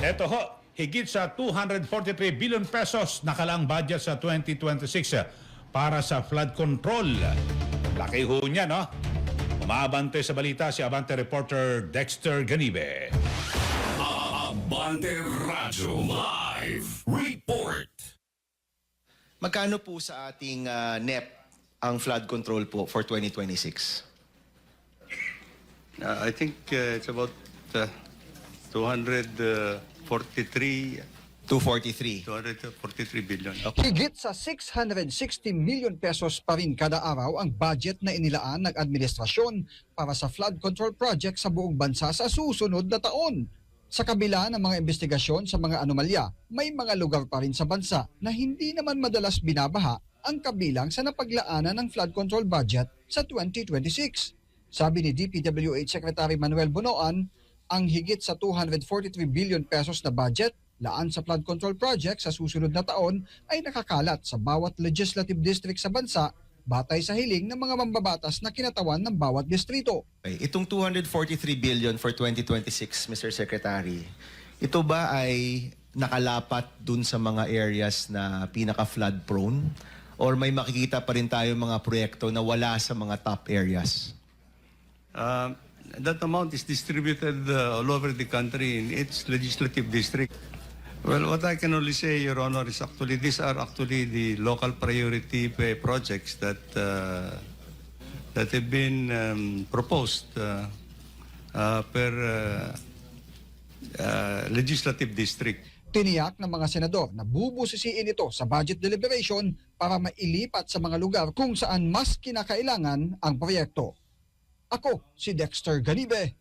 Eto ho, higit sa 243 billion pesos nakalang budget sa 2026 para sa flood control. Laki ho niya, no? Umabante sa balita si Abante reporter Dexter Ganibe. Abante Radyo Live Report. Magkano po sa ating NEP ang flood control po for 2026? I think it's about 243 billion. Higit sa 660 million pesos pa rin kada araw ang budget na inilaan ng administrasyon para sa flood control project sa buong bansa sa susunod na taon. Sa kabila ng mga investigasyon sa mga anomalya, may mga lugar pa rin sa bansa na hindi naman madalas binabaha ang kabilang sa napaglaanan ng flood control budget sa 2026. Sabi ni DPWH Secretary Manuel Bunoan, ang higit sa 243 billion pesos na budget laan sa flood control project sa susunod na taon ay nakakalat sa bawat legislative district sa bansa batay sa hiling ng mga mambabatas na kinatawan ng bawat distrito. Itong 243 billion for 2026, Mr. Secretary, ito ba ay nakalapat dun sa mga areas na pinaka-flood prone? Or may makikita pa rin tayo mga proyekto na wala sa mga top areas? That amount is distributed all over the country in each legislative district. Well, what I can only say, Your Honor, is actually these are actually the local priority projects that that have been proposed per legislative district. Tiniyak ng mga senador na bubusisiin ito sa budget deliberation para mailipat sa mga lugar kung saan mas kinakailangan ang proyekto. Ako si Dexter Ganibe